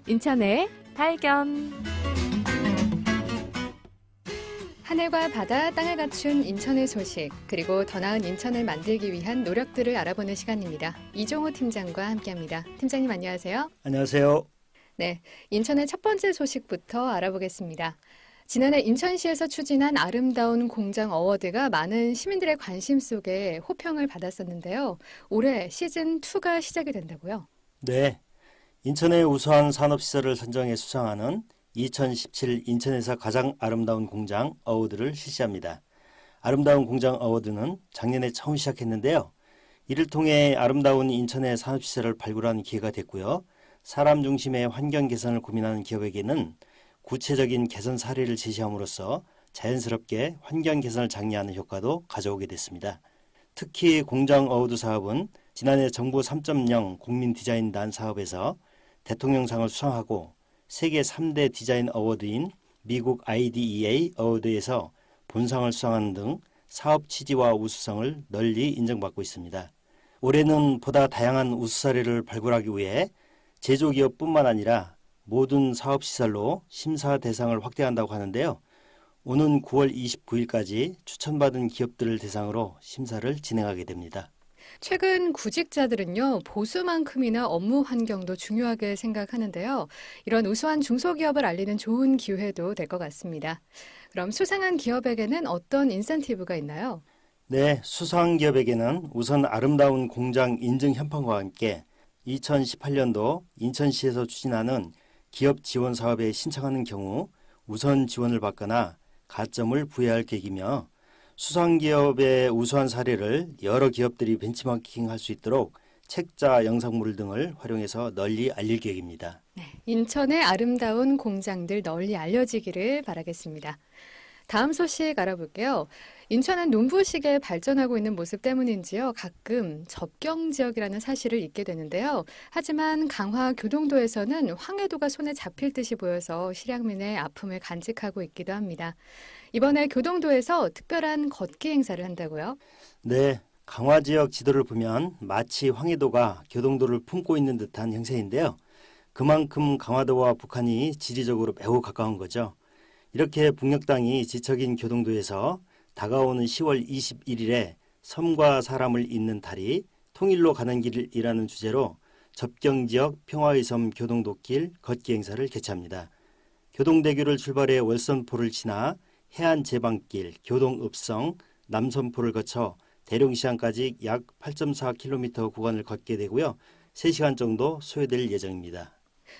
인천의 발견. 하늘과 바다, 땅을 갖춘 인천의 소식, 그리고 더 나은 인천을 만들기 위한 노력들을 알아보는 시간입니다. 이종호 팀장과 함께합니다. 팀장님 안녕하세요. 안녕하세요. 네, 인천의 첫 번째 소식부터 알아보겠습니다. 지난해 인천시에서 추진한 아름다운 공장 어워드가 많은 시민들의 관심 속에 호평을 받았었는데요. 올해 시즌2가 시작이 된다고요? 네, 인천의 우수한 산업시설을 선정해 수상하는 2017 인천에서 가장 아름다운 공장 어워드를 실시합니다. 아름다운 공장 어워드는 작년에 처음 시작했는데요. 이를 통해 아름다운 인천의 산업시설을 발굴하는 기회가 됐고요. 사람 중심의 환경 개선을 고민하는 기업에게는 구체적인 개선 사례를 제시함으로써 자연스럽게 환경 개선을 장려하는 효과도 가져오게 됐습니다. 특히 공장 어워드 사업은 지난해 정부 3.0 국민 디자인단 사업에서 대통령상을 수상하고 세계 3대 디자인 어워드인 미국 IDEA 어워드에서 본상을 수상하는 등 사업 취지와 우수성을 널리 인정받고 있습니다. 올해는 보다 다양한 우수 사례를 발굴하기 위해 제조기업뿐만 아니라 모든 사업시설로 심사 대상을 확대한다고 하는데요. 오는 9월 29일까지 추천받은 기업들을 대상으로 심사를 진행하게 됩니다. 최근 구직자들은요, 보수만큼이나 업무 환경도 중요하게 생각하는데요. 이런 우수한 중소기업을 알리는 좋은 기회도 될 것 같습니다. 그럼 수상한 기업에게는 어떤 인센티브가 있나요? 네, 수상 기업에게는 우선 아름다운 공장 인증 현판과 함께 2018년도 인천시에서 추진하는 기업 지원 사업에 신청하는 경우 우선 지원을 받거나 가점을 부여할 계획이며 수상 기업의 우수한 사례를 여러 기업들이 벤치마킹할 수 있도록 책자, 영상물 등을 활용해서 널리 알릴 계획입니다. 네, 인천의 아름다운 공장들 널리 알려지기를 바라겠습니다. 다음 소식 알아볼게요. 인천은 눈부시게 발전하고 있는 모습 때문인지요, 가끔 접경 지역이라는 사실을 잊게 되는데요. 하지만 강화 교동도에서는 황해도가 손에 잡힐 듯이 보여서 실향민의 아픔을 간직하고 있기도 합니다. 이번에 교동도에서 특별한 걷기 행사를 한다고요? 네, 강화 지역 지도를 보면 마치 황해도가 교동도를 품고 있는 듯한 형태인데요. 그만큼 강화도와 북한이 지리적으로 매우 가까운 거죠. 이렇게 북녘땅이 지척인 교동도에서 다가오는 10월 21일에 섬과 사람을 잇는 다리, 통일로 가는 길이라는 주제로 접경지역 평화의 섬 교동도길 걷기 행사를 개최합니다. 교동대교를 출발해 월선포를 지나 해안제방길, 교동읍성, 남선포를 거쳐 대룡시장까지 약 8.4km 구간을 걷게 되고요. 3시간 정도 소요될 예정입니다.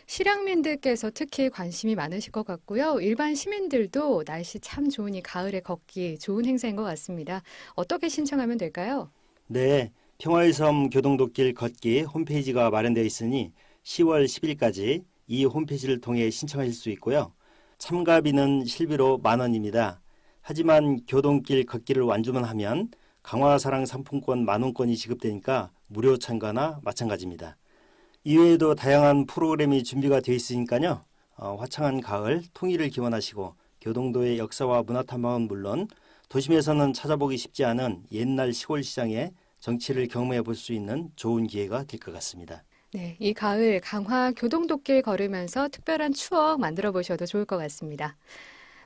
실향민들께서 특히 관심이 많으실 것 같고요. 일반 시민들도 날씨 참 좋으니 가을에 걷기 좋은 행사인 것 같습니다. 어떻게 신청하면 될까요? 네, 평화의 섬 교동도길 걷기 홈페이지가 마련되어 있으니 10월 10일까지 이 홈페이지를 통해 신청하실 수 있고요. 참가비는 실비로 10,000원입니다. 하지만 교동길 걷기를 완주만 하면 강화사랑 상품권 10,000원권이 지급되니까 무료 참가나 마찬가지입니다. 이외에도 다양한 프로그램이 준비가 되어 있으니까요. 화창한 가을 통일을 기원하시고 교동도의 역사와 문화 탐방은 물론 도심에서는 찾아보기 쉽지 않은 옛날 시골 시장의 정치를 경험해 볼 수 있는 좋은 기회가 될 것 같습니다. 네, 이 가을 강화 교동도길 걸으면서 특별한 추억 만들어 보셔도 좋을 것 같습니다.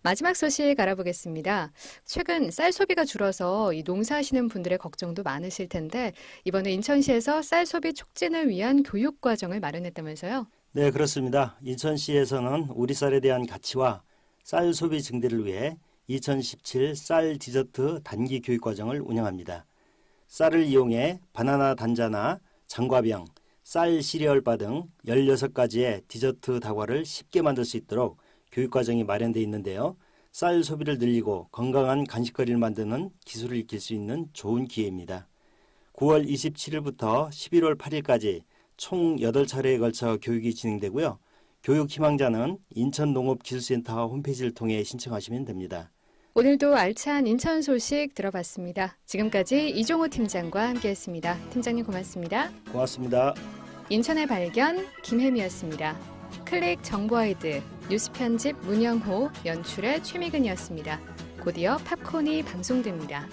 마지막 소식 알아보겠습니다. 최근 쌀 소비가 줄어서 이 농사하시는 분들의 걱정도 많으실 텐데 이번에 인천시에서 쌀 소비 촉진을 위한 교육 과정을 마련했다면서요? 네, 그렇습니다. 인천시에서는 우리 쌀에 대한 가치와 쌀 소비 증대를 위해 2017 쌀 디저트 단기 교육 과정을 운영합니다. 쌀을 이용해 바나나 단자나 장과병, 쌀 시리얼바 등 16가지의 디저트 다과를 쉽게 만들 수 있도록 교육과정이 마련되어 있는데요. 쌀 소비를 늘리고 건강한 간식거리를 만드는 기술을 익힐 수 있는 좋은 기회입니다. 9월 27일부터 11월 8일까지 총 8차례에 걸쳐 교육이 진행되고요. 교육 희망자는 인천농업기술센터 홈페이지를 통해 신청하시면 됩니다. 오늘도 알찬 인천 소식 들어봤습니다. 지금까지 이종호 팀장과 함께했습니다. 팀장님 고맙습니다. 고맙습니다. 인천의 발견 김혜미였습니다. 클릭 정보아이드, 뉴스 편집 문영호, 연출의 최미근이었습니다. 곧이어 팝콘이 방송됩니다.